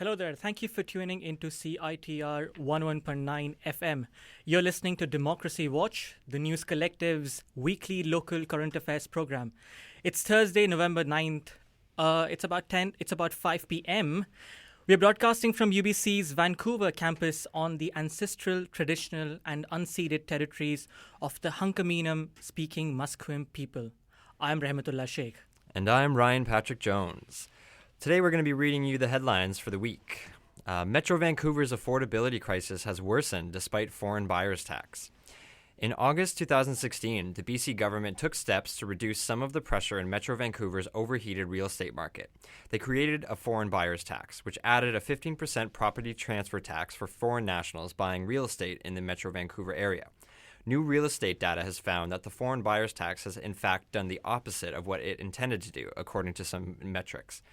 Hello there. Thank you for tuning into CITR 11.9 FM. You're listening to Democracy Watch, the News Collective's weekly local current affairs program. It's Thursday, November 9th. It's about 5 p.m. We're broadcasting from UBC's Vancouver campus on the ancestral, traditional, and unceded territories of the Hunkaminam-speaking Musqueam people. I'm Rahmatullah Sheikh. And I'm Ryan Patrick Jones. Today we're going to be reading you the headlines for the week. Metro Vancouver's affordability crisis has worsened despite foreign buyers tax. In August 2016, the BC government took steps to reduce some of the pressure in Metro Vancouver's overheated real estate market. They created a foreign buyers tax, which added a 15% property transfer tax for foreign nationals buying real estate in the Metro Vancouver area. New real estate data has found that the foreign buyers tax has in fact done the opposite of what it intended to do, according to some metrics.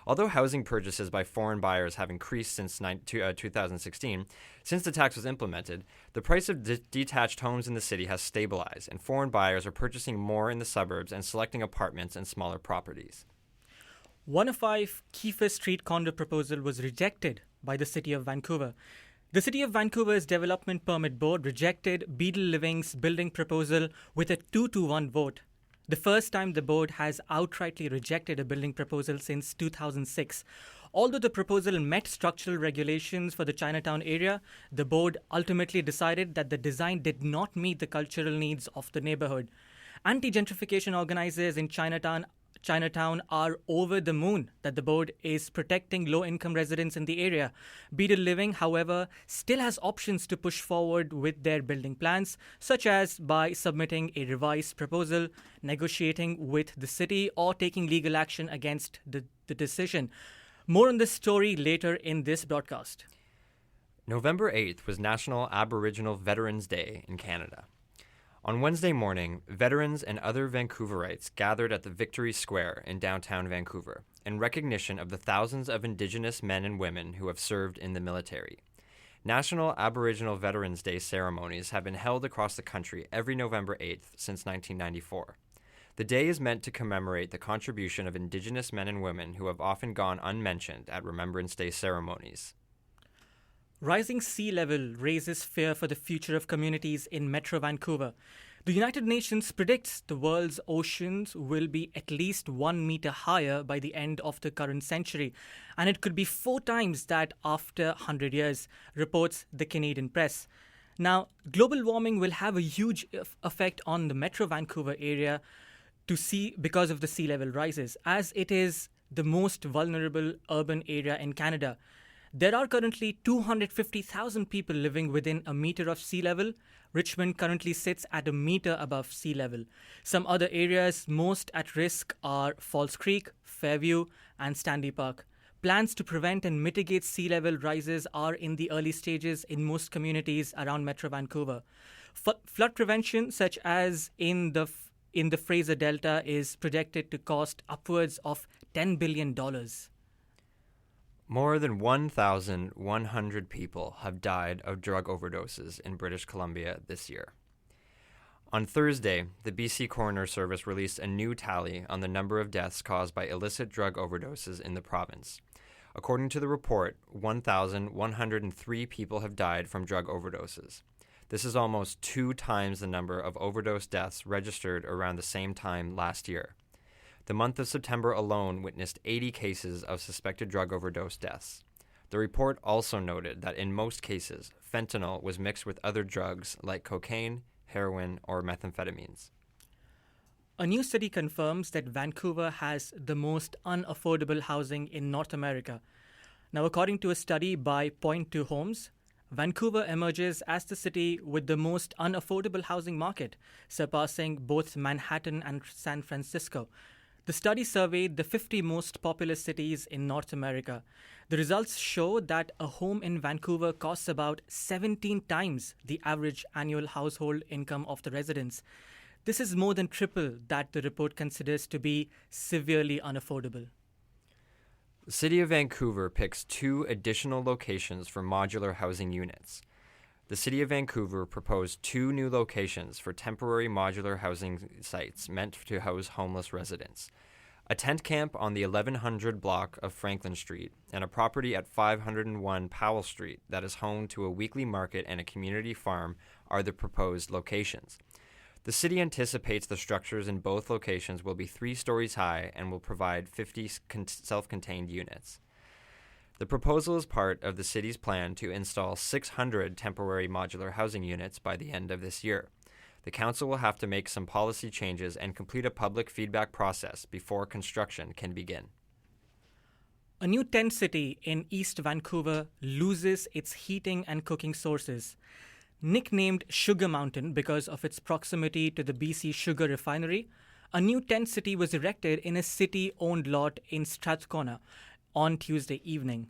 Although housing purchases by foreign buyers have increased since 2016, since the tax was implemented, the price of detached homes in the city has stabilized, and foreign buyers are purchasing more in the suburbs and selecting apartments and smaller properties. One of five Kiefer Street condo proposal was rejected by the City of Vancouver. The City of Vancouver's Development Permit Board rejected Beadle Living's building proposal with a 2-1 vote. The first time the board has outrightly rejected a building proposal since 2006. Although the proposal met structural regulations for the Chinatown area, the board ultimately decided that the design did not meet the cultural needs of the neighborhood. Anti-gentrification organizers in Chinatown are over the moon that the board is protecting low-income residents in the area. Beadle Living, however, still has options to push forward with their building plans, such as by submitting a revised proposal, negotiating with the city, or taking legal action against the decision. More on this story later in this broadcast. November 8th was National Aboriginal Veterans Day in Canada. On Wednesday morning, veterans and other Vancouverites gathered at the Victory Square in downtown Vancouver in recognition of the thousands of Indigenous men and women who have served in the military. National Aboriginal Veterans Day ceremonies have been held across the country every November 8th since 1994. The day is meant to commemorate the contribution of Indigenous men and women who have often gone unmentioned at Remembrance Day ceremonies. Rising sea level raises fear for the future of communities in Metro Vancouver. The United Nations predicts the world's oceans will be at least 1 meter higher by the end of the current century, and it could be 4 times that after 100 years, reports the Canadian press. Now, global warming will have a huge effect on the Metro Vancouver area because of the sea level rises, as it is the most vulnerable urban area in Canada. There are currently 250,000 people living within a meter of sea level. Richmond currently sits at a meter above sea level. Some other areas most at risk are Falls Creek, Fairview, and Stanley Park. Plans to prevent and mitigate sea level rises are in the early stages in most communities around Metro Vancouver. Flood prevention, such as in the Fraser Delta, is projected to cost upwards of $10 billion. More than 1,100 people have died of drug overdoses in British Columbia this year. On Thursday, the BC Coroner Service released a new tally on the number of deaths caused by illicit drug overdoses in the province. According to the report, 1,103 people have died from drug overdoses. This is almost 2 times the number of overdose deaths registered around the same time last year. The month of September alone witnessed 80 cases of suspected drug overdose deaths. The report also noted that in most cases, fentanyl was mixed with other drugs like cocaine, heroin, or methamphetamines. A new study confirms that Vancouver has the most unaffordable housing in North America. Now, according to a study by Point2 Homes, Vancouver emerges as the city with the most unaffordable housing market, surpassing both Manhattan and San Francisco. The study surveyed the 50 most populous cities in North America. The results show that a home in Vancouver costs about 17 times the average annual household income of the residents. This is more than triple that the report considers to be severely unaffordable. The City of Vancouver picks 2 additional locations for modular housing units. The City of Vancouver proposed 2 new locations for temporary modular housing sites meant to house homeless residents. a tent camp on the 1100 block of Franklin Street, and a property at 501 Powell Street that is home to a weekly market and a community farm are the proposed locations. The city anticipates the structures in both locations will be 3 stories high and will provide 50 self-contained units. The proposal is part of the city's plan to install 600 temporary modular housing units by the end of this year. The council will have to make some policy changes and complete a public feedback process before construction can begin. A new tent city in East Vancouver loses its heating and cooking sources. Nicknamed Sugar Mountain because of its proximity to the BC Sugar Refinery, a new tent city was erected in a city-owned lot in Strathcona on Tuesday evening.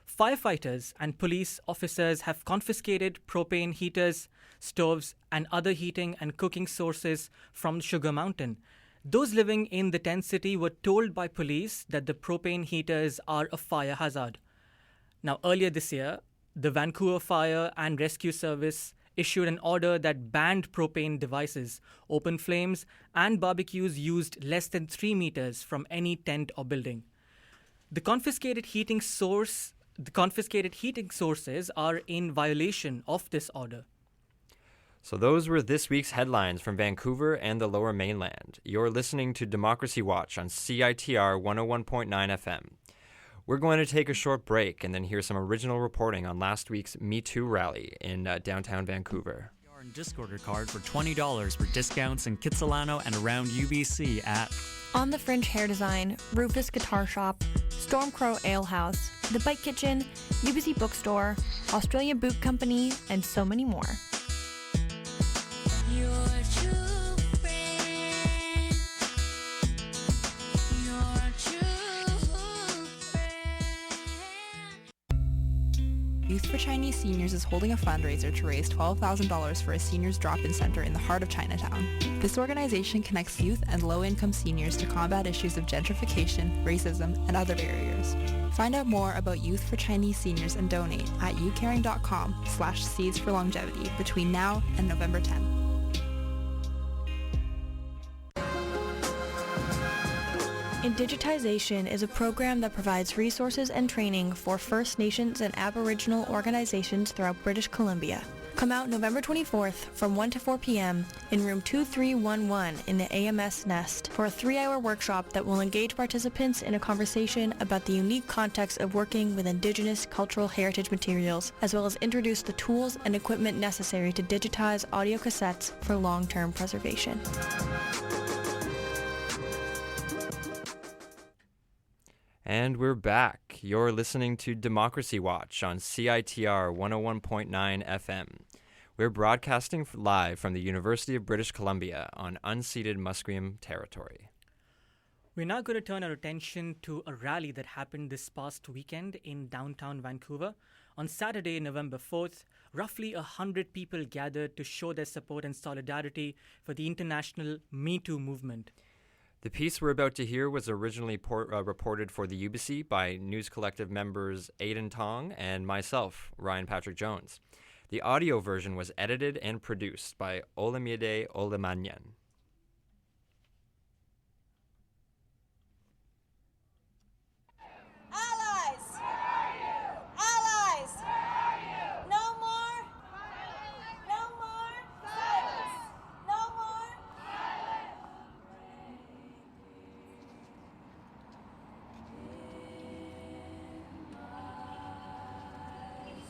Firefighters and police officers have confiscated propane heaters, stoves, and other heating and cooking sources from Sugar Mountain. Those living in the tent city were told by police that the propane heaters are a fire hazard. Now, earlier this year, the Vancouver Fire and Rescue Service issued an order that banned propane devices, open flames, and barbecues used less than 3 meters from any tent or building. The confiscated heating sources are in violation of this order. So those were this week's headlines from Vancouver and the Lower Mainland. You're listening to Democracy Watch on CITR 101.9 FM. We're going to take a short break and then hear some original reporting on last week's Me Too rally in downtown Vancouver. And disc order card for $20 for discounts in Kitsilano and around UBC at On the Fringe Hair Design, Rufus Guitar Shop, Stormcrow Ale House, The Bike Kitchen, UBC Bookstore, Australia Boot Company, and so many more. Youth for Chinese Seniors is holding a fundraiser to raise $12,000 for a seniors drop-in center in the heart of Chinatown. This organization connects youth and low-income seniors to combat issues of gentrification, racism, and other barriers. Find out more about Youth for Chinese Seniors and donate at youcaring.com/seeds for longevity between now and November 10th. Indigitization is a program that provides resources and training for First Nations and Aboriginal organizations throughout British Columbia. Come out November 24th from 1 to 4 p.m. in room 2311 in the AMS Nest for a 3-hour workshop that will engage participants in a conversation about the unique context of working with Indigenous cultural heritage materials, as well as introduce the tools and equipment necessary to digitize audio cassettes for long-term preservation. And we're back. You're listening to Democracy Watch on CITR 101.9 FM. We're broadcasting live from the University of British Columbia on unceded Musqueam territory. We're now going to turn our attention to a rally that happened this past weekend in downtown Vancouver. On Saturday, November 4th, roughly 100 people gathered to show their support and solidarity for the international Me Too movement. The piece we're about to hear was originally reported for the UBC by News Collective members Aidan Tong and myself, Ryan Patrick Jones. The audio version was edited and produced by Olamide Olemanyan.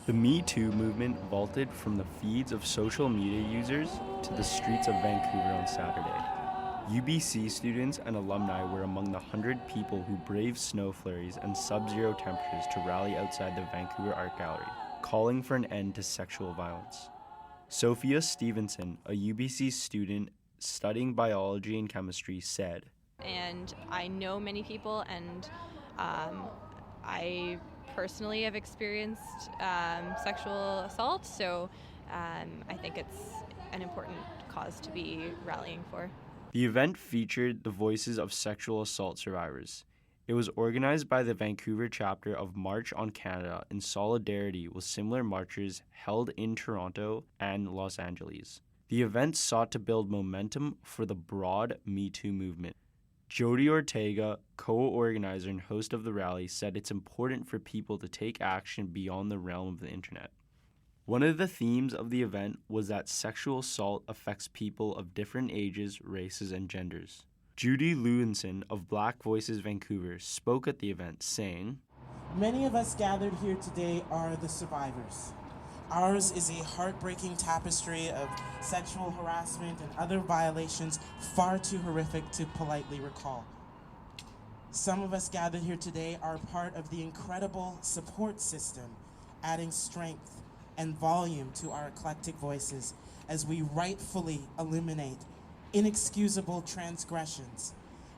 The Me Too movement vaulted from the feeds of social media users to the streets of Vancouver on Saturday. UBC students and alumni were among the 100 people who braved snow flurries and sub-zero temperatures to rally outside the Vancouver Art Gallery, calling for an end to sexual violence. Sophia Stevenson, a UBC student studying biology and chemistry, said, And I know many people, and I personally have experienced sexual assault, so I think it's an important cause to be rallying for. The event featured the voices of sexual assault survivors. It was organized by the Vancouver chapter of March on Canada in solidarity with similar marches held in Toronto and Los Angeles. The event sought to build momentum for the broad Me Too movement. Jody Ortega, co-organizer and host of the rally, said it's important for people to take action beyond the realm of the internet. One of the themes of the event was that sexual assault affects people of different ages, races, and genders. Judy Lewinson of Black Voices Vancouver spoke at the event, saying, "Many of us gathered here today are the survivors. Ours is a heartbreaking tapestry of sexual harassment and other violations far too horrific to politely recall. Some of us gathered here today are part of the incredible support system, adding strength and volume to our eclectic voices as we rightfully illuminate inexcusable transgressions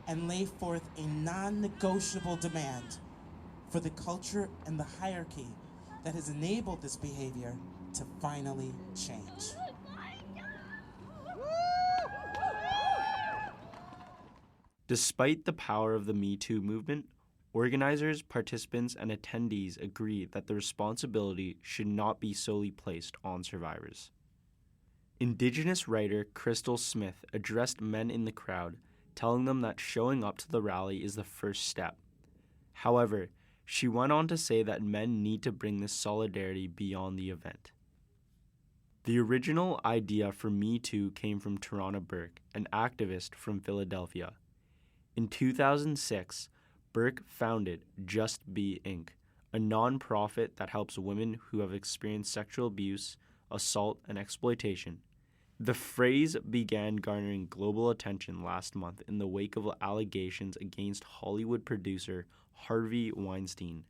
and lay forth a non-negotiable demand for the culture and the hierarchy that has enabled this behavior to finally change." Despite the power of the Me Too movement, organizers, participants, and attendees agree that the responsibility should not be solely placed on survivors. Indigenous writer Crystal Smith addressed men in the crowd, telling them that showing up to the rally is the first step. However, she went on to say that men need to bring this solidarity beyond the event. The original idea for Me Too came from Tarana Burke, an activist from Philadelphia. In 2006, Burke founded Just Be Inc., a non-profit that helps women who have experienced sexual abuse, assault, and exploitation. The phrase began garnering global attention last month in the wake of allegations against Hollywood producer Harvey Weinstein.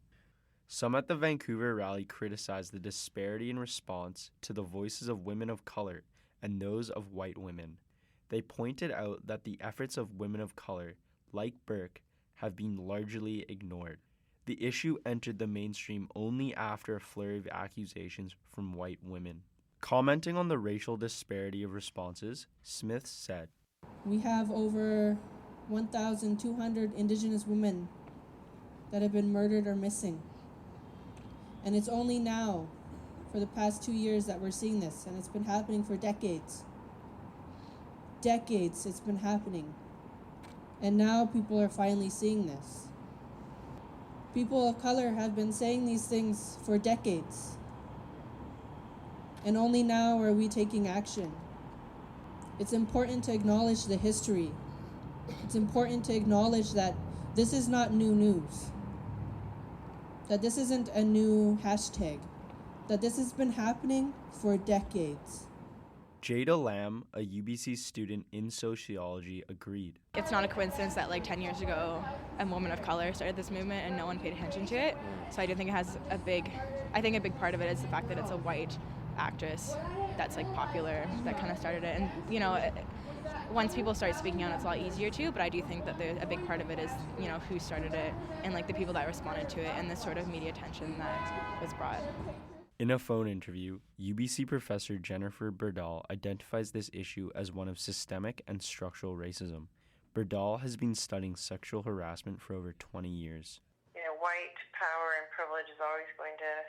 Some at the Vancouver rally criticized the disparity in response to the voices of women of color and those of white women. They pointed out that the efforts of women of color, like Burke, have been largely ignored. The issue entered the mainstream only after a flurry of accusations from white women. Commenting on the racial disparity of responses, Smith said, "We have over 1,200 Indigenous women that have been murdered or missing. And it's only now, for the past 2 years, that we're seeing this, and it's been happening for decades. Decades it's been happening. And now people are finally seeing this. People of color have been saying these things for decades. And only now are we taking action. It's important to acknowledge the history. It's important to acknowledge that this is not new news. That this isn't a new hashtag. That this has been happening for decades." Jada Lamb, a UBC student in sociology, agreed. It's not a coincidence that 10 years ago a woman of color started this movement and no one paid attention to it. So I do think it has a big part of it is the fact that it's a white actress that's popular that kind of started it. And once people start speaking out, it's a lot easier to, but I do think that a big part of it is who started it and the people that responded to it and the sort of media attention that was brought. In a phone interview, UBC professor Jennifer Berdahl identifies this issue as one of systemic and structural racism. Berdahl has been studying sexual harassment for over 20 years. White power and privilege is always going to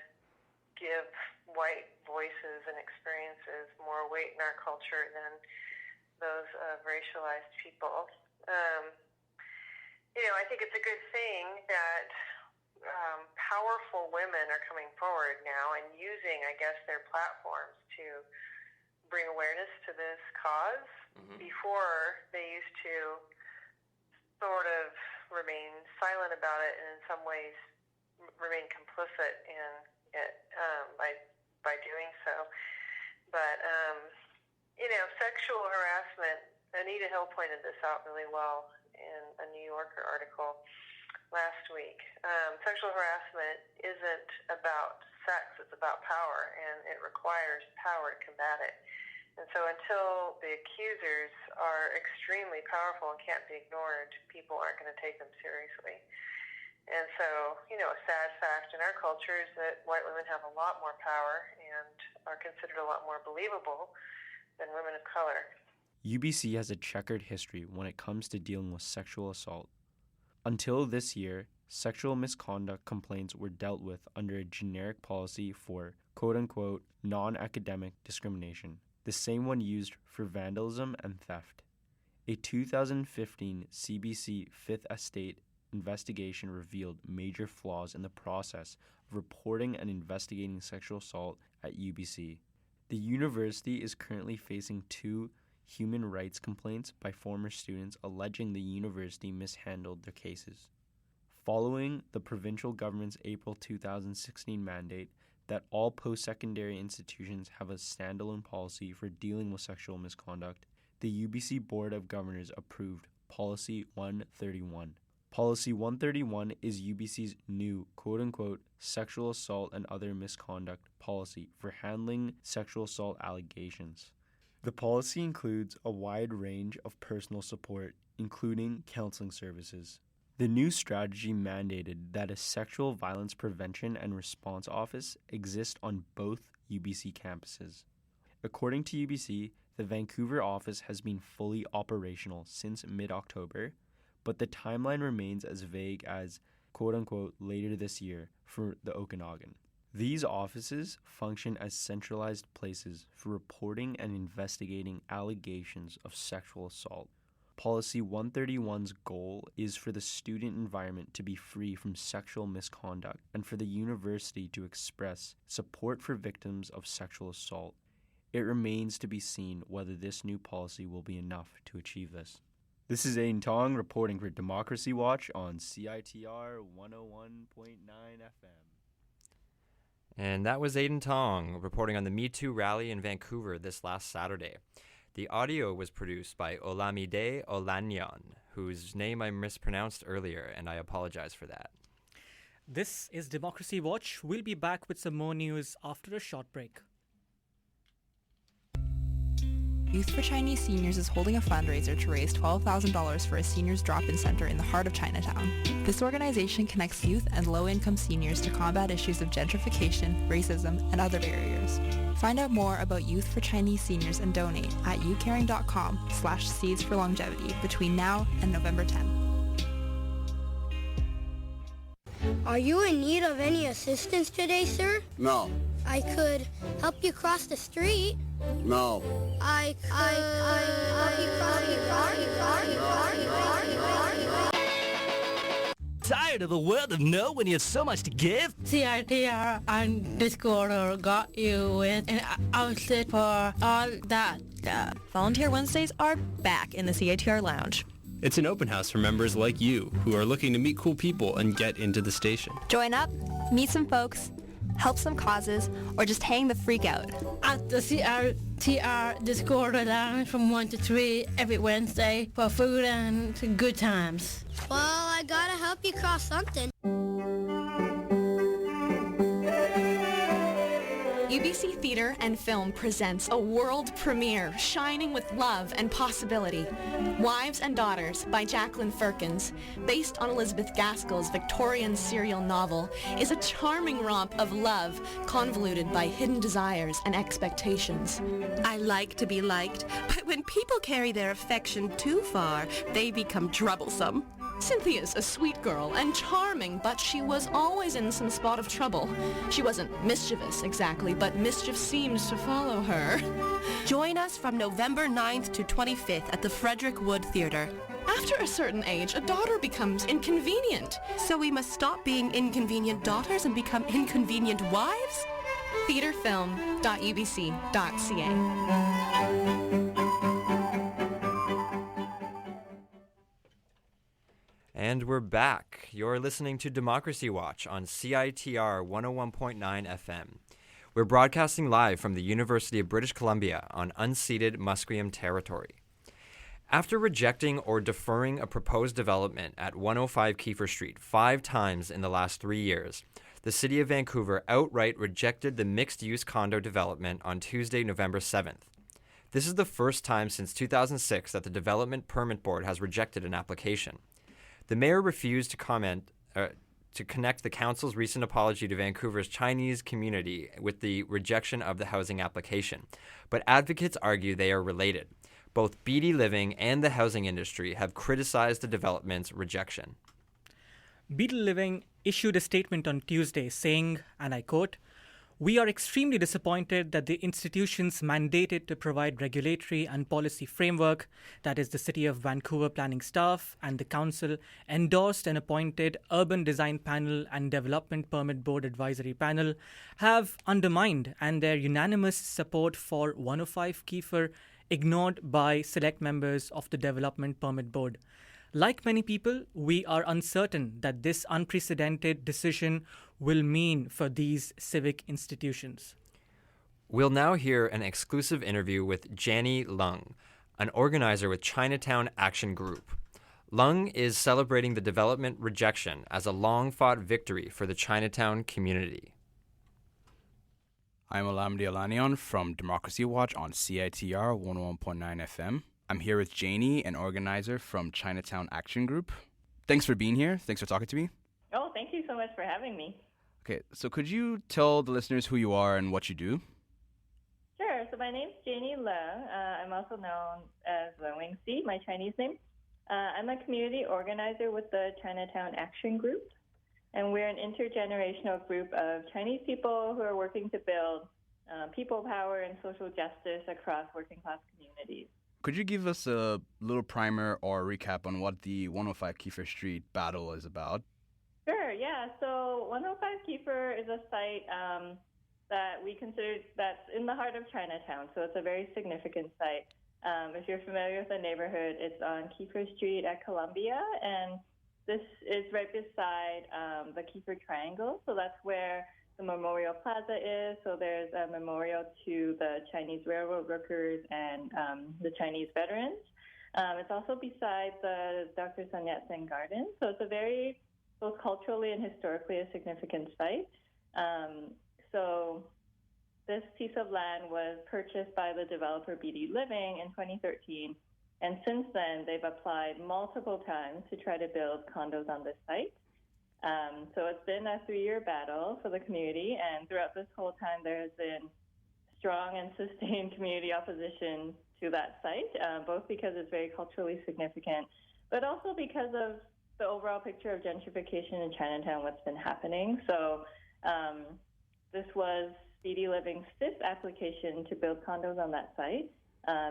give white voices and experiences more weight in our culture than those of racialized people. I think it's a good thing that powerful women are coming forward now and using, their platforms to bring awareness to this cause. Before, they used to sort of remain silent about it and in some ways remain complicit in it by doing so. But, sexual harassment, Anita Hill pointed this out really well in a New Yorker article last week. Sexual harassment isn't about sex, it's about power, and it requires power to combat it. And so until the accusers are extremely powerful and can't be ignored, people aren't going to take them seriously. And so, a sad fact in our culture is that white women have a lot more power and are considered a lot more believable than women of color. UBC has a checkered history when it comes to dealing with sexual assault. Until this year, sexual misconduct complaints were dealt with under a generic policy for quote-unquote non-academic discrimination, the same one used for vandalism and theft. A 2015 CBC Fifth Estate investigation revealed major flaws in the process of reporting and investigating sexual assault at UBC. The university is currently facing 2 human rights complaints by former students alleging the university mishandled their cases. Following the provincial government's April 2016 mandate that all post-secondary institutions have a standalone policy for dealing with sexual misconduct, the UBC Board of Governors approved Policy 131. Policy 131 is UBC's new, quote-unquote, sexual assault and other misconduct policy for handling sexual assault allegations. The policy includes a wide range of personal support, including counseling services. The new strategy mandated that a sexual violence prevention and response office exist on both UBC campuses. According to UBC, the Vancouver office has been fully operational since mid-October, but the timeline remains as vague as, quote-unquote, later this year for the Okanagan. These offices function as centralized places for reporting and investigating allegations of sexual assault. Policy 131's goal is for the student environment to be free from sexual misconduct and for the university to express support for victims of sexual assault. It remains to be seen whether this new policy will be enough to achieve this. This is Aiden Tong reporting for Democracy Watch on CITR 101.9 FM. And that was Aiden Tong reporting on the Me Too rally in Vancouver this last Saturday. The audio was produced by Olamide Olanyan, whose name I mispronounced earlier, and I apologize for that. This is Democracy Watch. We'll be back with some more news after a short break. Youth for Chinese Seniors is holding a fundraiser to raise $12,000 for a seniors drop-in center in the heart of Chinatown. This organization connects youth and low-income seniors to combat issues of gentrification, racism, and other barriers. Find out more about Youth for Chinese Seniors and donate at youcaring.com/seeds for longevity between now and November 10. Are you in need of any assistance today, sir? No. I could help you cross the street. No. I could help you cross the Tired of a world of no when you have so much to give? CITR and Discord got you with an outlet for all that. Volunteer Wednesdays are back in the CITR Lounge. It's an open house for members like you who are looking to meet cool people and get into the station. Join up, meet some folks, help some causes, or just hang the freak out. At the CITR Discord Lounge from 1 to 3 every Wednesday for food and good times. Well, I gotta help you cross something. UBC Theatre and Film presents a world premiere, Shining with Love and Possibility. Wives and Daughters by Jacqueline Firkins, based on Elizabeth Gaskell's Victorian serial novel, is a charming romp of love convoluted by hidden desires and expectations. I like to be liked, but when people carry their affection too far, they become troublesome. Cynthia's a sweet girl and charming, but she was always in some spot of trouble. She wasn't mischievous exactly, but mischief seemed to follow her. Join us from November 9th to 25th at the Frederick Wood Theatre. After a certain age, a daughter becomes inconvenient. So we must stop being inconvenient daughters and become inconvenient wives? theaterfilm.ubc.ca. And we're back. You're listening to Democracy Watch on CITR 101.9 FM. We're broadcasting live from the University of British Columbia on unceded Musqueam territory. After rejecting or deferring a proposed development at 105 Kiefer Street 5 times in the last 3 years, the City of Vancouver outright rejected the mixed-use condo development on Tuesday, November 7th. This is the first time since 2006 that the Development Permit Board has rejected an application. The mayor refused to connect the council's recent apology to Vancouver's Chinese community with the rejection of the housing application, but advocates argue they are related. Both BD Living and the housing industry have criticized the development's rejection. BD Living issued a statement on Tuesday saying, and I quote, We are extremely disappointed that the institutions mandated to provide regulatory and policy framework, that is the City of Vancouver planning staff and the council, endorsed and appointed Urban Design Panel and Development Permit Board Advisory Panel, have undermined and their unanimous support for 105 Kiefer ignored by select members of the Development Permit Board. Like many people, we are uncertain that this unprecedented decision will mean for these civic institutions. We'll now hear an exclusive interview with Janny Lung, an organizer with Chinatown Action Group. Lung is celebrating the development rejection as a long-fought victory for the Chinatown community. I'm Alamdi Alanion from Democracy Watch on CITR 101.9 FM. I'm here with Janie, an organizer from Chinatown Action Group. Thanks for being here. Thanks for talking to me. Oh, thank you so much for having me. Okay, so could you tell the listeners who you are and what you do? Sure. So my name's Janie Lung. I'm also known as Wing Si, my Chinese name. I'm a community organizer with the Chinatown Action Group, and we're an intergenerational group of Chinese people who are working to build people power and social justice across working class communities. Could you give us a little primer or recap on what the 105 Kiefer Street battle is about? Sure, yeah. So 105 Kiefer is a site that we consider that's in the heart of Chinatown. So it's a very significant site. If you're familiar with the neighborhood, it's on Kiefer Street at Columbia, and this is right beside the Kiefer Triangle. So that's where the Memorial Plaza is. So there's a memorial to the Chinese railroad workers and the Chinese veterans. It's also beside the Dr. Sun Yat-sen Garden. So it's a very, both culturally and historically, a significant site. So this piece of land was purchased by the developer BD Living in 2013. And since then, they've applied multiple times to try to build condos on this site. So it's been a 3-year battle for the community, and throughout this whole time, there has been strong and sustained community opposition to that site, both because it's very culturally significant, but also because of the overall picture of gentrification in Chinatown, what's been happening. So this was BD Living's 5th application to build condos on that site.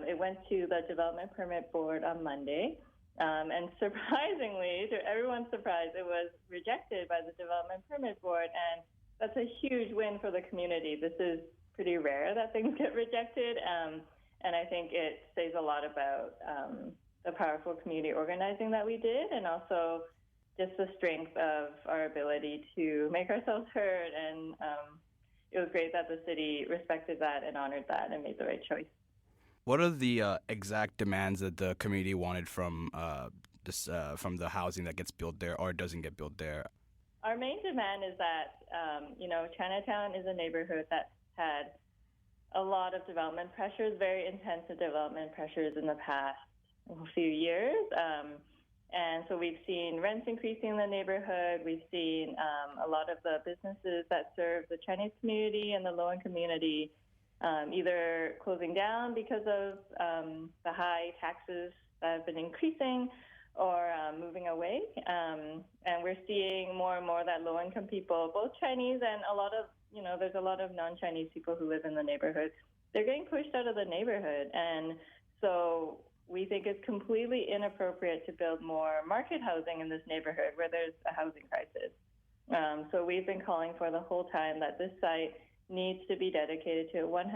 It went to the Development Permit Board on Monday. And surprisingly, to everyone's surprise, it was rejected by the Development Permit Board, and that's a huge win for the community. This is pretty rare that things get rejected, and I think it says a lot about the powerful community organizing that we did, and also just the strength of our ability to make ourselves heard, and it was great that the city respected that and honored that and made the right choice. What are the exact demands that the community wanted from the housing that gets built there or doesn't get built there? Our main demand is that, Chinatown is a neighborhood that's had a lot of development pressures, very intensive development pressures in the past few years. And so we've seen rents increasing in the neighborhood. We've seen a lot of the businesses that serve the Chinese community and the low-income community either closing down because of the high taxes that have been increasing, or moving away. And we're seeing more and more that low-income people, both Chinese and a lot of, there's a lot of non-Chinese people who live in the neighborhood, they're getting pushed out of the neighborhood. And so we think it's completely inappropriate to build more market housing in this neighborhood where there's a housing crisis. So we've been calling for the whole time that this site needs to be dedicated to 100%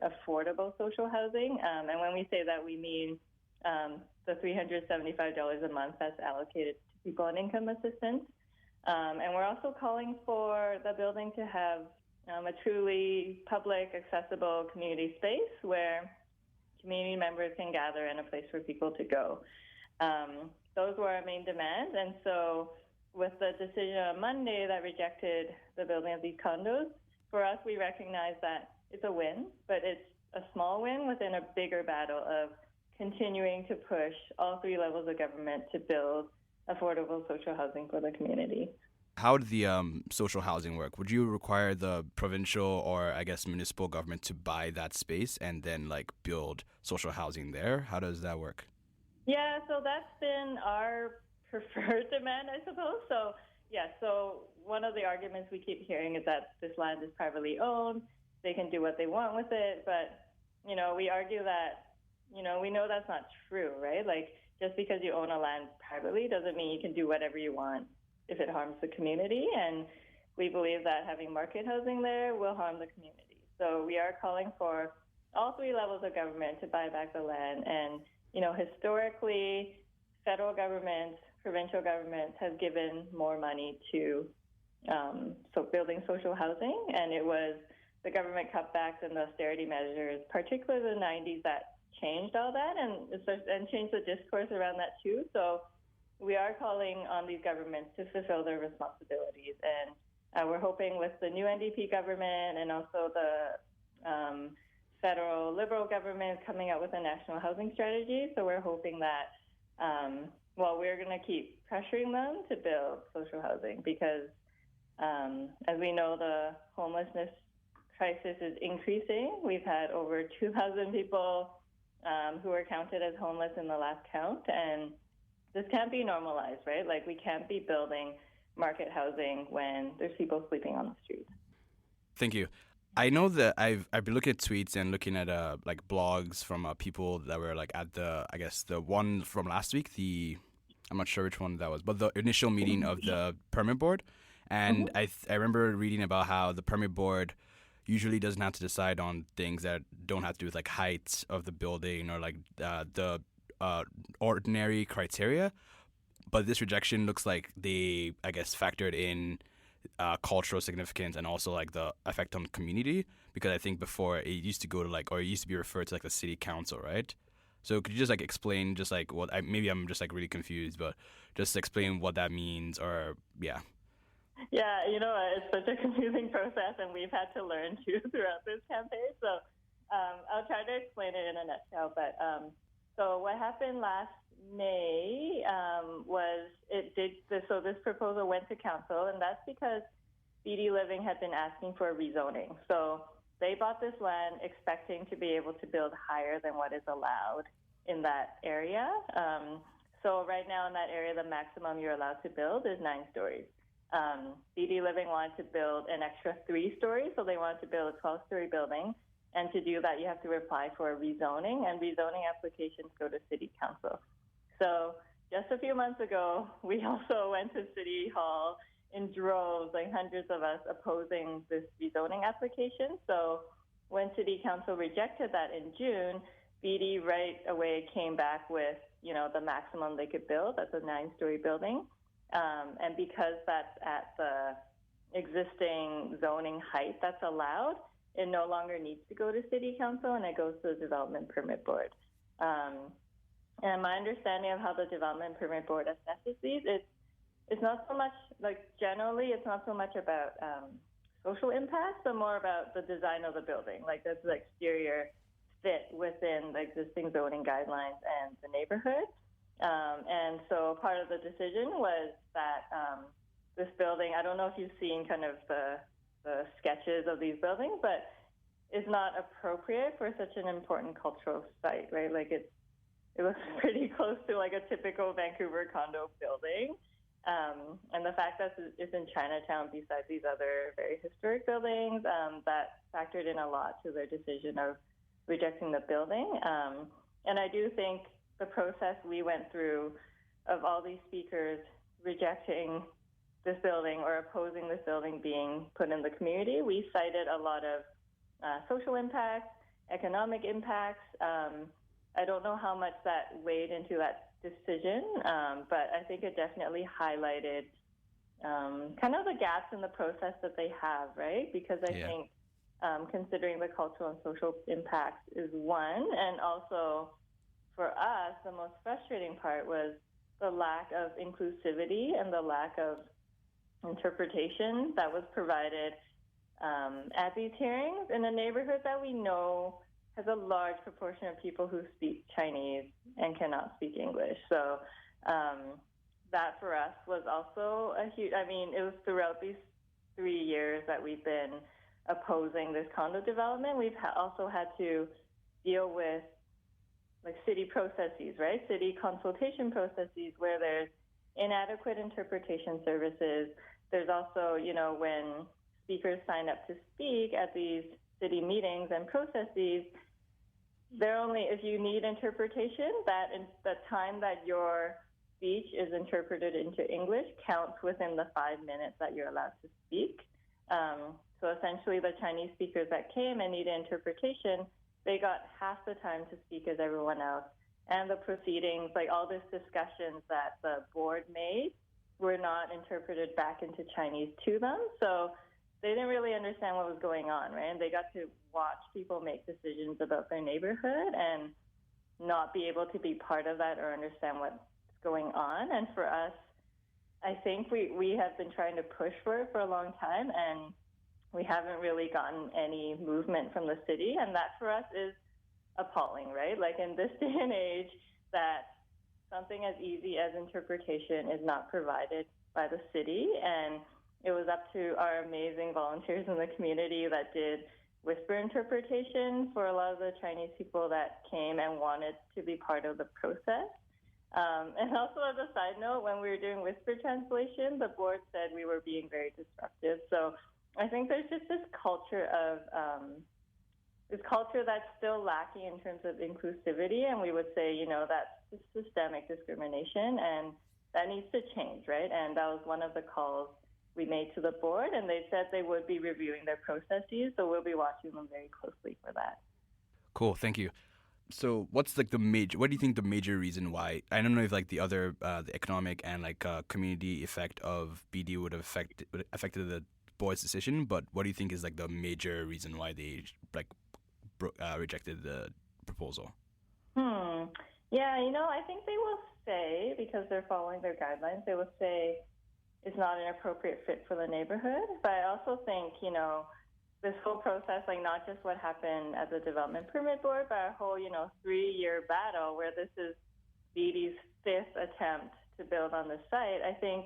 affordable social housing. And when we say that, we mean the $375 a month that's allocated to people on income assistance. And we're also calling for the building to have a truly public, accessible community space where community members can gather and a place for people to go. Those were our main demands. And so with the decision on Monday that rejected the building of these condos, for us, we recognize that it's a win, but it's a small win within a bigger battle of continuing to push all 3 levels of government to build affordable social housing for the community. How would the social housing work? Would you require the provincial or, I guess, municipal government to buy that space and then, build social housing there? How does that work? Yeah, so that's been our preferred demand, I suppose. So, Yeah, so one of the arguments we keep hearing is that this land is privately owned. They can do what they want with it. But, we argue that, we know that's not true, right? Like, just because you own a land privately doesn't mean you can do whatever you want if it harms the community. And we believe that having market housing there will harm the community. So we are calling for all three levels of government to buy back the land. And, historically, federal governments, provincial governments have given more money to building social housing. And it was the government cutbacks and the austerity measures, particularly the 90s, that changed all that and changed the discourse around that too. So we are calling on these governments to fulfill their responsibilities. And we're hoping with the new NDP government and also the federal Liberal government coming out with a national housing strategy. So we're hoping that, we're going to keep pressuring them to build social housing because, as we know, the homelessness crisis is increasing. We've had over 2,000 people who were counted as homeless in the last count, and this can't be normalized, right? Like, we can't be building market housing when there's people sleeping on the streets. Thank you. I know that I've been looking at tweets and looking at blogs from people that were at the one from last week. I'm not sure which one that was, but the initial meeting of the permit board, and I remember reading about how the permit board usually doesn't have to decide on things that don't have to do with height of the building or the ordinary criteria, but this rejection looks like they factored in cultural significance and also the effect on the community, because I think before it used to go to it used to be referred to the city council, right? So could you just explain what maybe I'm just really confused, but just explain what that means, or yeah. Yeah, it's such a confusing process, and we've had to learn too throughout this campaign. So I'll try to explain it in a nutshell. But so what happened last May was this proposal went to council, and that's because BD Living had been asking for a rezoning. So they bought this land expecting to be able to build higher than what is allowed in that area. So right now in that area, the maximum you're allowed to build is 9 stories. BD Living wanted to build an extra 3 stories, so they wanted to build a 12-story building. And to do that, you have to apply for a rezoning, and rezoning applications go to City Council. So just a few months ago, we also went to City Hall in droves, hundreds of us opposing this rezoning application. So when City Council rejected that in June, BD right away came back with, the maximum they could build. That's a 9-story building. And because that's at the existing zoning height that's allowed, it no longer needs to go to City Council, and it goes to the Development Permit Board. And my understanding of how the Development Permit Board assesses these is it's not so much, generally, it's not so much about social impacts, but more about the design of the building. Does the exterior fit within the existing zoning guidelines and the neighborhood? And so part of the decision was that this building, I don't know if you've seen kind of the sketches of these buildings, but is not appropriate for such an important cultural site, right? It looks pretty close to a typical Vancouver condo building. And the fact that it's in Chinatown besides these other very historic buildings, that factored in a lot to their decision of rejecting the building. And I do think the process we went through of all these speakers rejecting this building or opposing this building being put in the community, we cited a lot of social impacts, economic impacts. I don't know how much that weighed into that decision, but I think it definitely highlighted kind of the gaps in the process that they have, right? Because I think considering the cultural and social impacts is one, and also for us, the most frustrating part was the lack of inclusivity and the lack of interpretation that was provided at these hearings in a neighborhood that we know has a large proportion of people who speak Chinese and cannot speak English. So that for us was also a huge, it was throughout these 3 years that we've been opposing this condo development. We've also had to deal with city processes, right? City consultation processes where there's inadequate interpretation services. There's also, when speakers sign up to speak at these city meetings and processes, if you need interpretation, the time that your speech is interpreted into English counts within the 5 minutes that you're allowed to speak. So essentially the Chinese speakers that came and needed interpretation, they got half the time to speak as everyone else. And the proceedings, like all these discussions that the board made, were not interpreted back into Chinese to them. So they didn't really understand what was going on, right? And they got to watch people make decisions about their neighborhood and not be able to be part of that or understand what's going on. And for us, I think we have been trying to push for it for a long time, and we haven't really gotten any movement from the city. And that for us is appalling, right? Like in this day and age, that something as easy as interpretation is not provided by the city. And it was up to our amazing volunteers in the community that did whisper interpretation for a lot of the Chinese people that came and wanted to be part of the process. And also as a side note, when we were doing whisper translation, the board said we were being very disruptive. So I think there's just this culture that's still lacking in terms of inclusivity. And we would say, that's systemic discrimination and that needs to change, right? And that was one of the calls we made to the board, and they said they would be reviewing their processes, so we'll be watching them very closely for that. Cool, thank you. So what's what do you think the major reason why, I don't know if like the other, the economic and community effect of BD would have affected the board's decision, but what do you think is like the major reason why they rejected the proposal? Yeah, I think they will say, because they're following their guidelines, they will say it's not an appropriate fit for the neighborhood. But I also think, this whole process, not just what happened at the Development Permit Board, but our whole, 3-year battle where this is BD's 5th attempt to build on this site, I think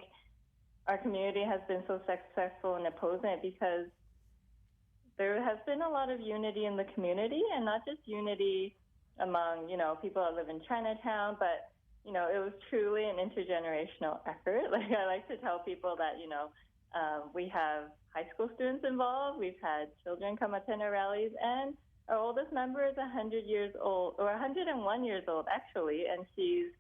our community has been so successful in opposing it because there has been a lot of unity in the community, and not just unity among, people that live in Chinatown, but it was truly an intergenerational effort. Like I like to tell people that, we have high school students involved. We've had children come attend our rallies, and our oldest member is 100 years old, or 101 years old actually, and she's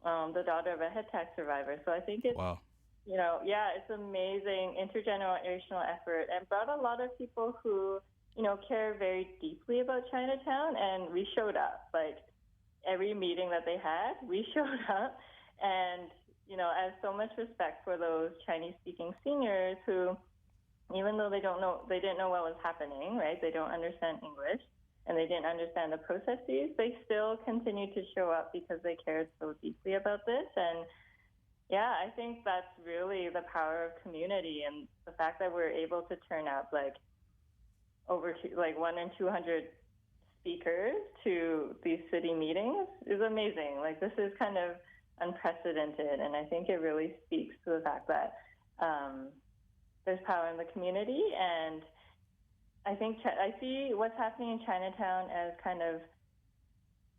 the daughter of a head tax survivor. So I think it's, wow. It's amazing intergenerational effort, and brought a lot of people who, care very deeply about Chinatown, and we showed up. Like every meeting that they had, we showed up, and I have so much respect for those Chinese-speaking seniors who, even though they didn't know what was happening, right? They don't understand English, and they didn't understand the processes. They still continued to show up because they cared so deeply about this. And yeah, I think that's really the power of community, and the fact that we're able to turn out over 100 and 200 speakers to these city meetings is amazing. This is kind of unprecedented, and I think it really speaks to the fact that there's power in the community. And I think I see what's happening in Chinatown as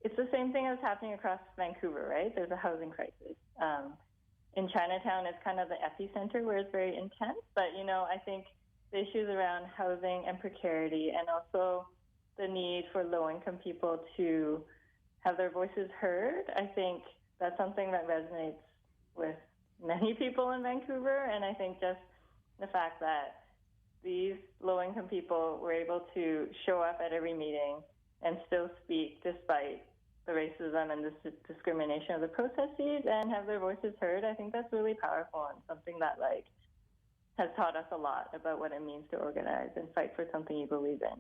it's the same thing that's happening across Vancouver, right? There's a housing crisis. In Chinatown, it's kind of the epicenter where it's very intense, but I think the issues around housing and precarity, and also the need for low-income people to have their voices heard, I think that's something that resonates with many people in Vancouver. And I think just the fact that these low-income people were able to show up at every meeting and still speak despite the racism and the discrimination of the processes and have their voices heard, I think that's really powerful, and something that has taught us a lot about what it means to organize and fight for something you believe in.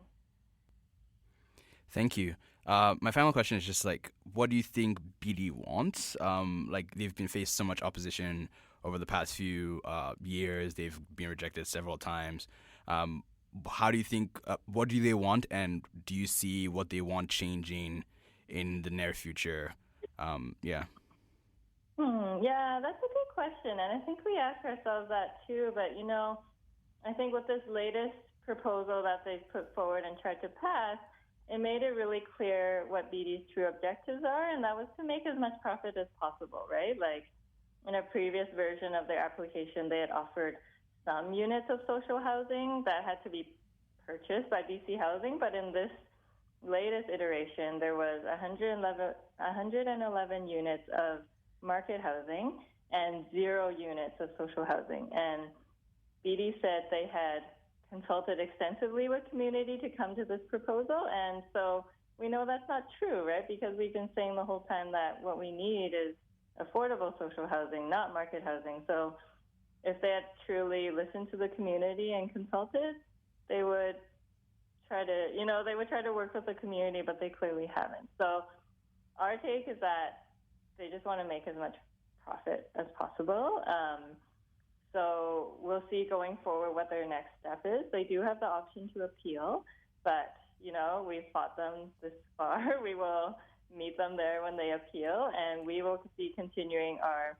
Thank you. My final question is just what do you think BD wants? They've been faced so much opposition over the past few years. They've been rejected several times. How do you think, what do they want, and do you see what they want changing in the near future? Yeah, that's a good question, and I think we ask ourselves that too. But I think with this latest proposal that they've put forward and tried to pass, it made it really clear what BD's true objectives are, and that was to make as much profit as possible, right? in a previous version of their application, they had offered some units of social housing that had to be purchased by BC Housing, but in this latest iteration, there was 111 units of market housing and 0 units of social housing. And BD said they had consulted extensively with community to come to this proposal, and so we know that's not true, right? Because we've been saying the whole time that what we need is affordable social housing, not market housing. So if they had truly listened to the community and consulted, they would try to, they would try to work with the community, but they clearly haven't. So our take is that they just want to make as much profit as possible. So we'll see going forward what their next step is. They do have the option to appeal, but, we've fought them this far. We will meet them there when they appeal, and we will be continuing our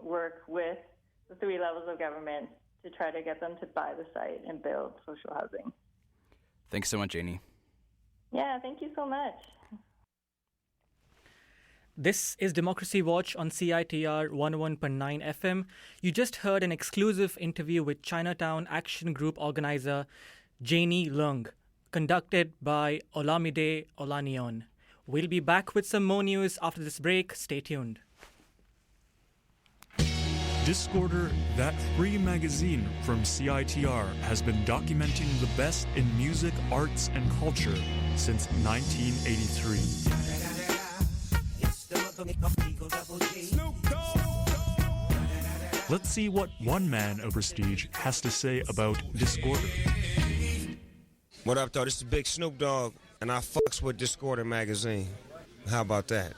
work with the 3 levels of government to try to get them to buy the site and build social housing. Thanks so much, Janie. Yeah, thank you so much. This is Democracy Watch on CITR 101.9 FM. You just heard an exclusive interview with Chinatown Action Group organizer Janie Leung, conducted by Olamide Olaniyan. We'll be back with some more news after this break. Stay tuned. Discorder, that free magazine from CITR, has been documenting the best in music, arts, and culture since 1983. Let's see what one man of prestige has to say about Discorder. What up, though? This is Big Snoop Dogg, and I fucks with Discorder magazine. How about that?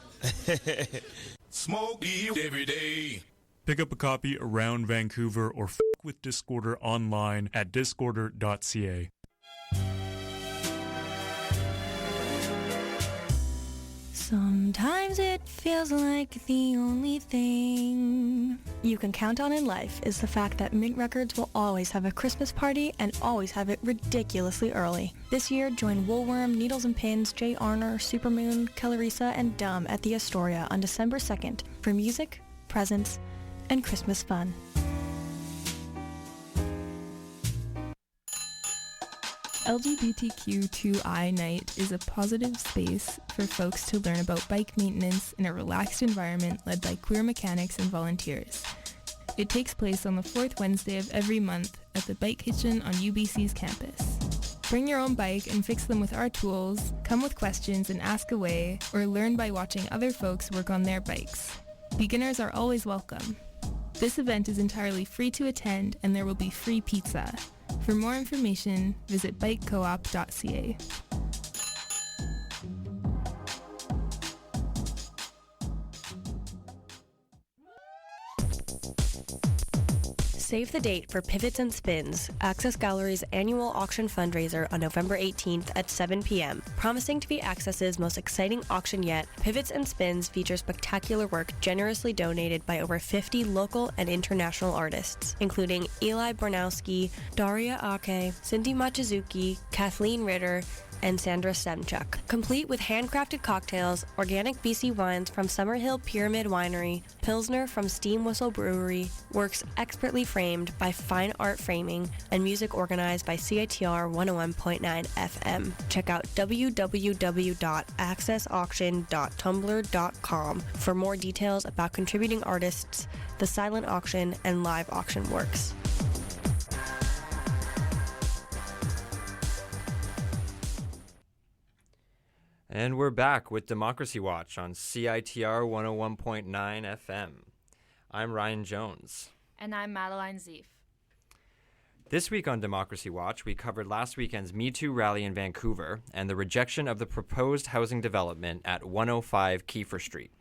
Smoke every day. Pick up a copy around Vancouver or f*** with Discorder online at discorder.ca. Sometimes it feels like the only thing you can count on in life is the fact that Mint Records will always have a Christmas party and always have it ridiculously early. This year, join Woolworm, Needles and Pins, Jay Arner, Supermoon, Kellarisa, and Dumb at the Astoria on December 2nd for music, presents, and Christmas fun. LGBTQ2I Night is a positive space for folks to learn about bike maintenance in a relaxed environment led by queer mechanics and volunteers. It takes place on the 4th Wednesday of every month at the Bike Kitchen on UBC's campus. Bring your own bike and fix them with our tools, come with questions and ask away, or learn by watching other folks work on their bikes. Beginners are always welcome. This event is entirely free to attend, and there will be free pizza. For more information, visit bikecoop.ca. Save the date for Pivots and Spins, Access Gallery's annual auction fundraiser on November 18th at 7 p.m. Promising to be Access's most exciting auction yet, Pivots and Spins features spectacular work generously donated by over 50 local and international artists, including Eli Bornowski, Daria Ake, Cindy Machizuki, Kathleen Ritter, and Sandra Semchuk. Complete with handcrafted cocktails, organic BC wines from Summerhill Pyramid Winery, Pilsner from Steam Whistle Brewery, works expertly framed by Fine Art Framing, and music organized by CITR 101.9 FM. Check out www.accessauction.tumblr.com for more details about contributing artists, the silent auction, and live auction works. And we're back with Democracy Watch on CITR 101.9 FM. I'm Ryan Jones. And I'm Madeline Zeef. This week on Democracy Watch, we covered last weekend's Me Too rally in Vancouver and the rejection of the proposed housing development at 105 Kiefer Street.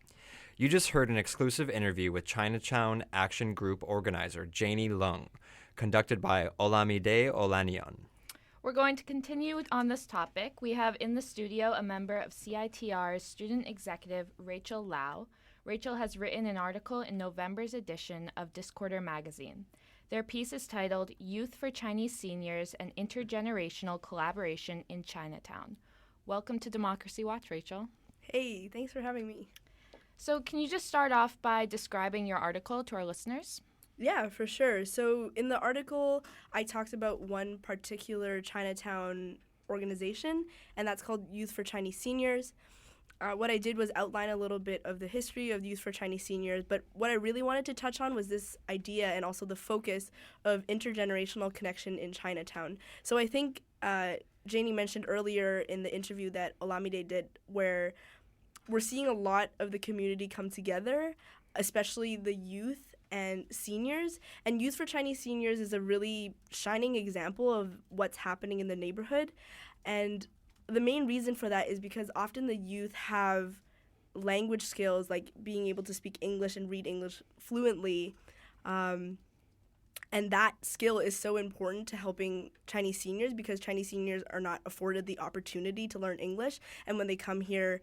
You just heard an exclusive interview with Chinatown Action Group organizer Janie Leung, conducted by Olamide Olaniyan. We're going to continue on this topic. We have in the studio a member of CITR's student executive, Rachel Lau. Rachel has written an article in November's edition of Discorder magazine. Their piece is titled Youth for Chinese Seniors and Intergenerational Collaboration in Chinatown. Welcome to Democracy Watch, Rachel. Hey, thanks for having me. So can you just start off by describing your article to our listeners? Yeah, for sure. So in the article, I talked about one particular Chinatown organization, and that's called Youth for Chinese Seniors. What I did was outline a little bit of the history of Youth for Chinese Seniors, but what I really wanted to touch on was this idea and also the focus of intergenerational connection in Chinatown. So I think Janie mentioned earlier in the interview that Olamide did, where we're seeing a lot of the community come together, especially the youth and seniors. And Youth for Chinese Seniors is a really shining example of what's happening in the neighborhood. And the main reason for that is because often the youth have language skills, like being able to speak English and read English fluently. And that skill is so important to helping Chinese seniors because Chinese seniors are not afforded the opportunity to learn English. And when they come here,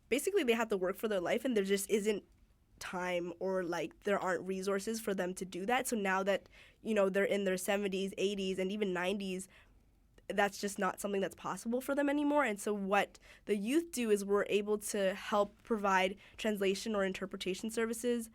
basically they have to work for their life, and there just isn't time or like there aren't resources for them to do that. So now that, you know, they're in their 70s, 80s, and even 90s, that's just not something that's possible for them anymore. And so what the youth do is we're able to help provide translation or interpretation services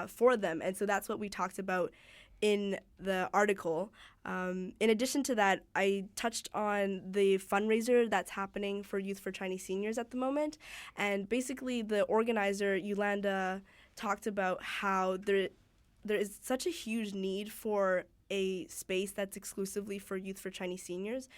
for them. And so that's what we talked about in the article. In addition to that, I touched on the fundraiser that's happening for Youth for Chinese Seniors at the moment. And basically the organizer, Yolanda, talked about how there is such a huge need for a space that's exclusively for Youth for Chinese Seniors,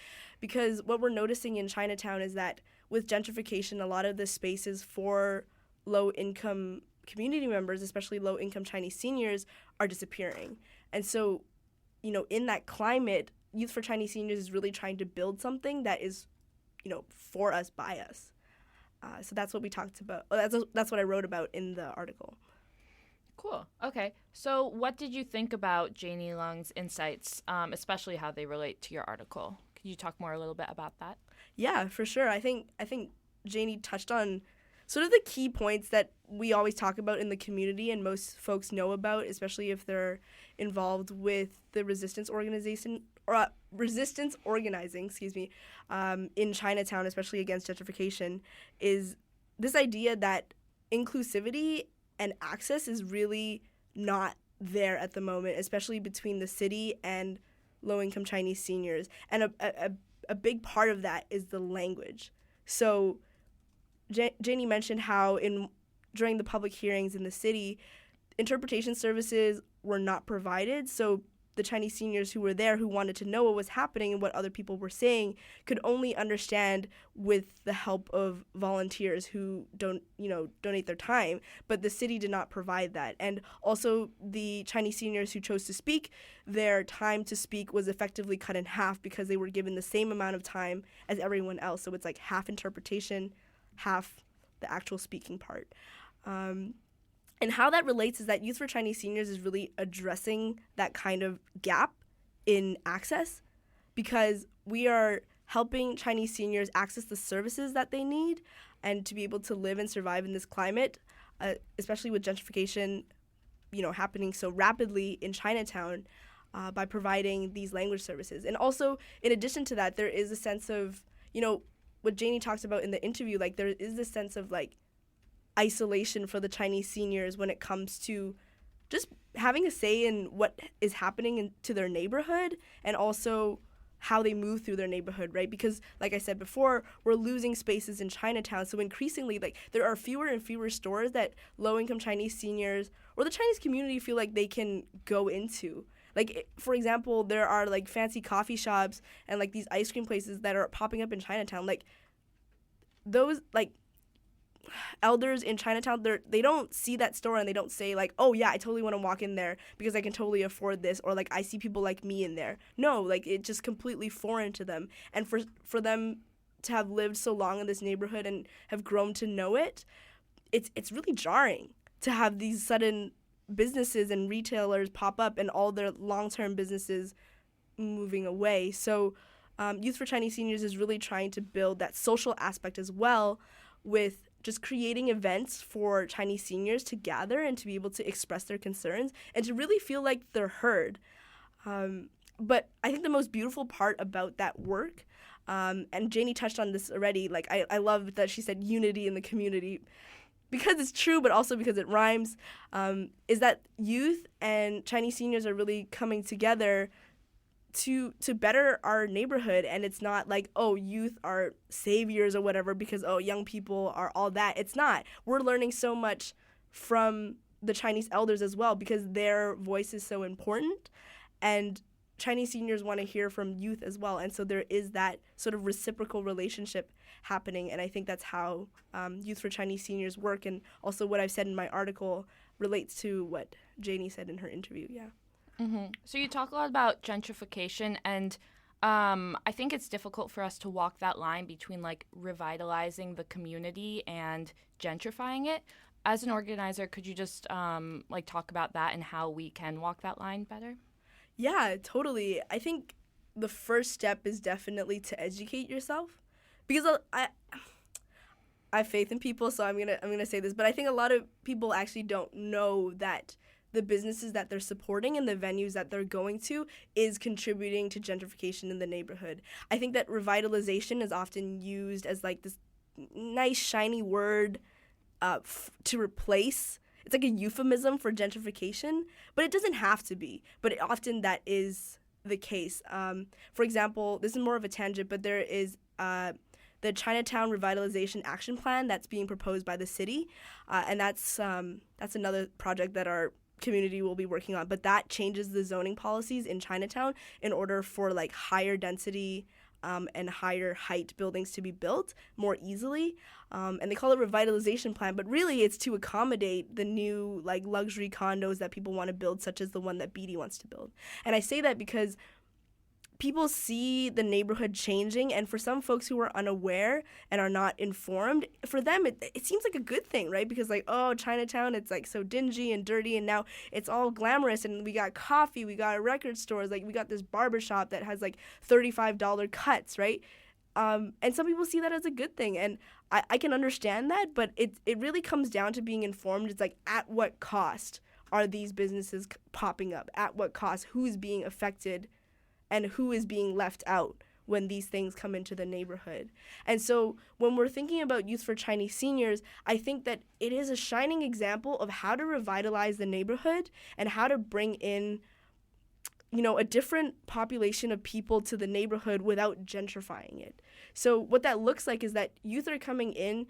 because what we're noticing in Chinatown is that with gentrification, a lot of the spaces for low-income community members, especially low-income Chinese seniors, are disappearing. And so, you know, in that climate, Youth for Chinese Seniors is really trying to build something that is, you know, for us, by us. So that's what we talked about. That's what I wrote about in the article. Cool. Okay. So what did you think about Janie Leung's insights, especially how they relate to your article? Could you talk more a little bit about that? Yeah, for sure. I think Janie touched on sort of the key points that we always talk about in the community and most folks know about, especially if they're involved with the resistance organizing, in Chinatown, especially against gentrification, is this idea that inclusivity and access is really not there at the moment, especially between the city and low-income Chinese seniors. And a big part of that is the language. So Janie mentioned how during the public hearings in the city, interpretation services were not provided. So the Chinese seniors who were there, who wanted to know what was happening and what other people were saying, could only understand with the help of volunteers who donate their time. But the city did not provide that. And also the Chinese seniors who chose to speak, their time to speak was effectively cut in half because they were given the same amount of time as everyone else. So it's like half interpretation, half the actual speaking part. And how that relates is that Youth for Chinese Seniors is really addressing that kind of gap in access, because we are helping Chinese seniors access the services that they need and to be able to live and survive in this climate, especially with gentrification, happening so rapidly in Chinatown, by providing these language services. And also, in addition to that, there is a sense of, what Janie talked about in the interview, like there is this sense of like isolation for the Chinese seniors when it comes to just having a say in what is happening to their neighborhood and also how they move through their neighborhood, right? Because like I said before, we're losing spaces in Chinatown. So increasingly, like there are fewer and fewer stores that low-income Chinese seniors or the Chinese community feel like they can go into. Like, for example, there are like fancy coffee shops and like these ice cream places that are popping up in Chinatown. Like those, like, elders in Chinatown, they don't see that store and they don't say like, oh yeah, I totally want to walk in there because I can totally afford this, or like I see people like me in there. No, like it's just completely foreign to them. And for them to have lived so long in this neighborhood and have grown to know it, it's really jarring to have these sudden businesses and retailers pop up and all their long-term businesses moving away. So Youth for Chinese Seniors is really trying to build that social aspect as well, with just creating events for Chinese seniors to gather and to be able to express their concerns and to really feel like they're heard. But I think the most beautiful part about that work, and Janie touched on this already, like I love that she said unity in the community, because it's true, but also because it rhymes, is that youth and Chinese seniors are really coming together to better our neighborhood. And it's not like, oh, youth are saviors or whatever because, oh, young people are all that. It's not. We're learning so much from the Chinese elders as well because their voice is so important. And Chinese seniors want to hear from youth as well. And so there is that sort of reciprocal relationship happening. And I think that's how Youth for Chinese Seniors work. And also what I've said in my article relates to what Janie said in her interview. Yeah. Mm-hmm. So you talk a lot about gentrification, and I think it's difficult for us to walk that line between like revitalizing the community and gentrifying it. As an organizer, could you just like talk about that and how we can walk that line better? Yeah, totally. I think the first step is definitely to educate yourself, because I have faith in people, so I'm gonna say this, but I think a lot of people actually don't know that the businesses that they're supporting and the venues that they're going to is contributing to gentrification in the neighborhood. I think that revitalization is often used as like this nice shiny word to replace. It's like a euphemism for gentrification, but it doesn't have to be. But often that is the case. For example, this is more of a tangent, but there is the Chinatown Revitalization Action Plan that's being proposed by the city, and that's another project that our community will be working on. But that changes the zoning policies in Chinatown in order for like higher density and higher height buildings to be built more easily. And they call it revitalization plan, but really it's to accommodate the new like luxury condos that people want to build, such as the one that BD wants to build. And I say that because people see the neighborhood changing, and for some folks who are unaware and are not informed, for them it seems like a good thing, right? Because like, oh, Chinatown, it's like so dingy and dirty, and now it's all glamorous, and we got coffee, we got record stores, like we got this barbershop that has like $35 cuts, right? And some people see that as a good thing, and I can understand that, but it really comes down to being informed. It's like, at what cost are these businesses popping up? At what cost? Who's being affected? And who is being left out when these things come into the neighborhood? And so when we're thinking about Youth for Chinese Seniors, I think that it is a shining example of how to revitalize the neighborhood and how to bring in, a different population of people to the neighborhood without gentrifying it. So what that looks like is that youth are coming in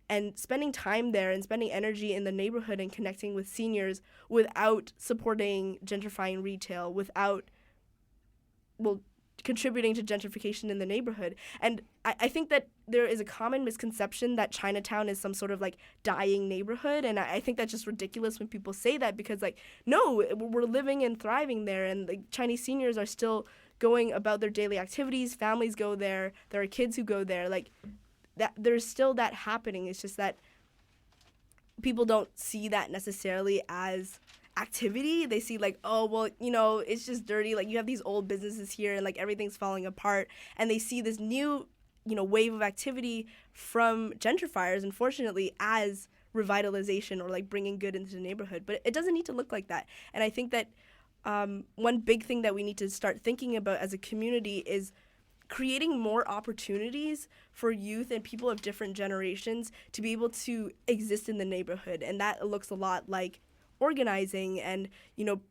and spending time there and spending energy in the neighborhood and connecting with seniors without supporting gentrifying retail, without contributing to gentrification in the neighborhood. And I think that there is a common misconception that Chinatown is some sort of like dying neighborhood, and I think that's just ridiculous when people say that, because like, no, we're living and thriving there, and the Chinese seniors are still going about their daily activities, families go there, there are kids who go there, like that, there's still that happening. It's just that people don't see that necessarily as activity. They see like, oh, well, it's just dirty, like you have these old businesses here and like everything's falling apart, and they see this new wave of activity from gentrifiers, unfortunately, as revitalization or like bringing good into the neighborhood. But it doesn't need to look like that. And I think that one big thing that we need to start thinking about as a community is creating more opportunities for youth and people of different generations to be able to exist in the neighborhood. And that looks a lot like organizing and,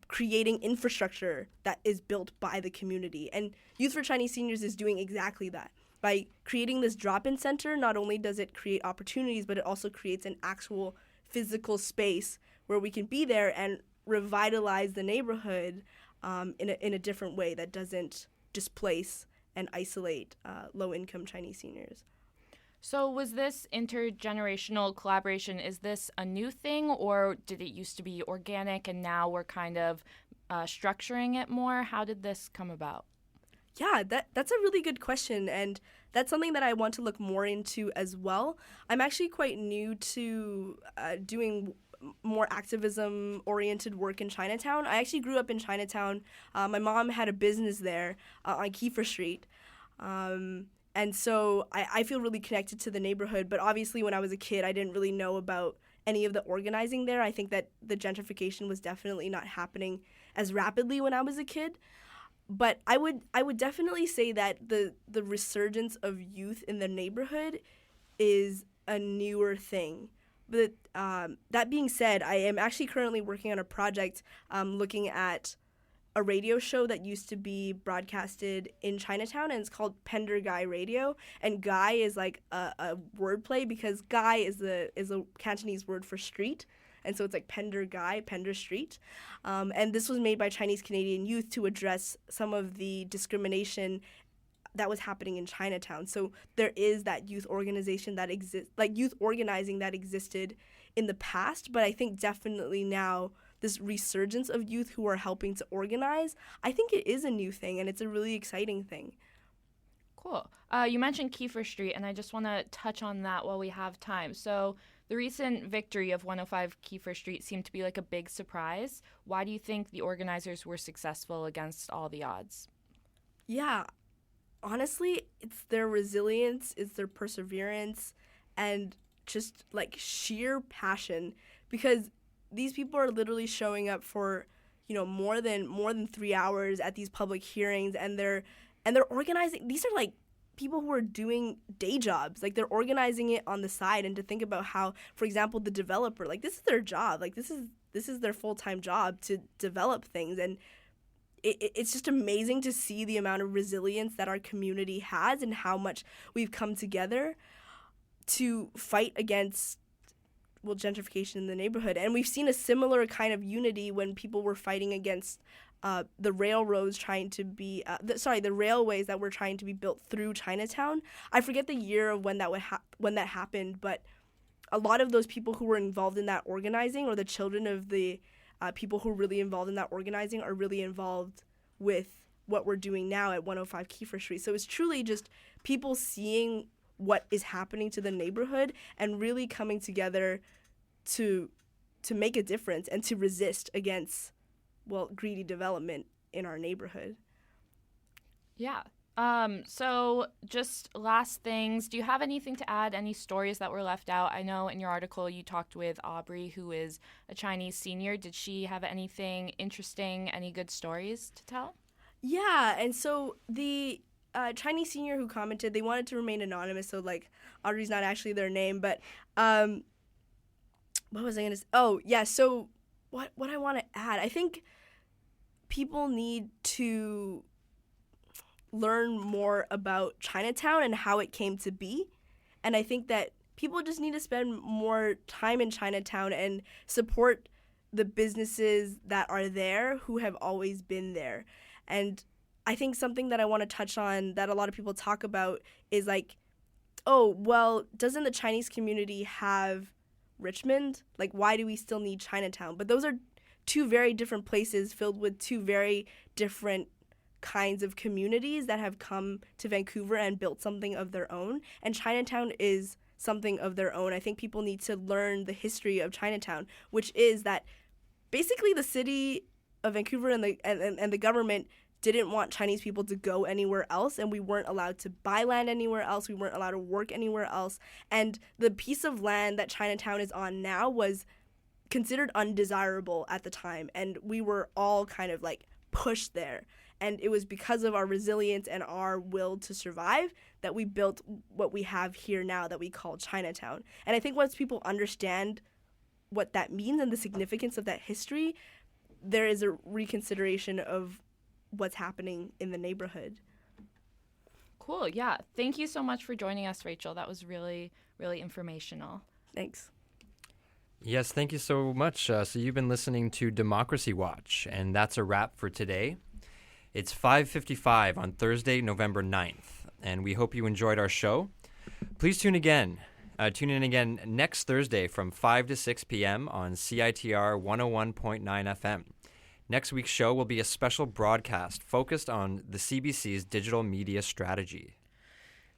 creating infrastructure that is built by the community. And Youth for Chinese Seniors is doing exactly that. By creating this drop-in center, not only does it create opportunities, but it also creates an actual physical space where we can be there and revitalize the neighborhood in a different way that doesn't displace and isolate low-income Chinese seniors. So was this intergenerational collaboration, is this a new thing, or did it used to be organic and now we're kind of structuring it more? How did this come about? Yeah, that's a really good question, and that's something that I want to look more into as well. I'm actually quite new to doing more activism-oriented work in Chinatown. I actually grew up in Chinatown. My mom had a business there on Kiefer Street. And so I feel really connected to the neighborhood. But obviously when I was a kid, I didn't really know about any of the organizing there. I think that the gentrification was definitely not happening as rapidly when I was a kid. But I would definitely say that the resurgence of youth in the neighborhood is a newer thing But that being said, I am actually currently working on a project looking at a radio show that used to be broadcasted in Chinatown, and it's called Pender Gai Radio. And Gai is like a wordplay because Gai is a Cantonese word for street. And so it's like Pender Gai, Pender Street. And this was made by Chinese Canadian youth to address some of the discrimination that was happening in Chinatown. So there is that youth organization that exists, like youth organizing that existed in the past, but I think definitely now this resurgence of youth who are helping to organize, I think it is a new thing, and it's a really exciting thing. Cool. You mentioned Kiefer Street, and I just want to touch on that while we have time. So the recent victory of 105 Kiefer Street seemed to be like a big surprise. Why do you think the organizers were successful against all the odds? Yeah, honestly, it's their resilience, it's their perseverance, and just like sheer passion, because these people are literally showing up for, more than 3 hours at these public hearings, and they're organizing. These are like people who are doing day jobs, like they're organizing it on the side. And to think about how, for example, the developer, like this is their job, like this is their full-time job to develop things, and it's just amazing to see the amount of resilience that our community has and how much we've come together to fight against gentrification in the neighborhood. And we've seen a similar kind of unity when people were fighting against the railroads trying to be, the railways that were trying to be built through Chinatown. I forget the year of when that happened, but a lot of those people who were involved in that organizing, or the children of the people who are really involved in that organizing, are really involved with what we're doing now at 105 Kiefer Street. So it's truly just people seeing what is happening to the neighborhood and really coming together to make a difference and to resist against, greedy development in our neighborhood. Yeah. So just last things, do you have anything to add, any stories that were left out? I know in your article you talked with Aubrey, who is a Chinese senior. Did she have anything interesting, any good stories to tell? Yeah, and so the Chinese senior who commented, they wanted to remain anonymous, so Audrey's not actually their name, but what was I going to say? Oh, yeah, so what I want to add, I think people need to learn more about Chinatown and how it came to be, and I think that people just need to spend more time in Chinatown and support the businesses that are there who have always been there. And I think something that I want to touch on that a lot of people talk about is doesn't the Chinese community have Richmond? Like, why do we still need Chinatown? But those are two very different places filled with two very different kinds of communities that have come to Vancouver and built something of their own. And Chinatown is something of their own. I think people need to learn the history of Chinatown, which is that basically the city of Vancouver and the government didn't want Chinese people to go anywhere else, and we weren't allowed to buy land anywhere else. We weren't allowed to work anywhere else. And the piece of land that Chinatown is on now was considered undesirable at the time, and we were all kind of pushed there. And it was because of our resilience and our will to survive that we built what we have here now that we call Chinatown. And I think once people understand what that means and the significance of that history, there is a reconsideration of what's happening in the neighborhood. Cool. Yeah. Thank you so much for joining us, Rachel. That was really, really informational. Thanks. Yes, thank you so much. So you've been listening to Democracy Watch, and that's a wrap for today. It's 5:55 on Thursday, November 9th, and we hope you enjoyed our show. Please tune in again next Thursday from 5 to 6 p.m. on CITR 101.9 FM. Next week's show will be a special broadcast focused on the CBC's digital media strategy.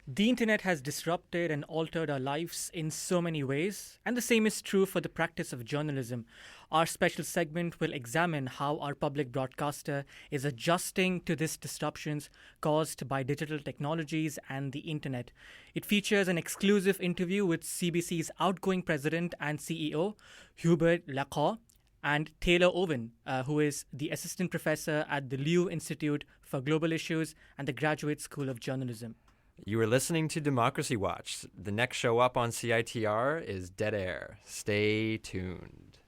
The internet has disrupted and altered our lives in so many ways, and the same is true for the practice of journalism. Our special segment will examine how our public broadcaster is adjusting to these disruptions caused by digital technologies and the internet. It features an exclusive interview with CBC's outgoing president and CEO, Hubert Lacroix, and Taylor Owen, who is the assistant professor at the Liu Institute for Global Issues and the Graduate School of Journalism. You are listening to Democracy Watch. The next show up on CITR is Dead Air. Stay tuned.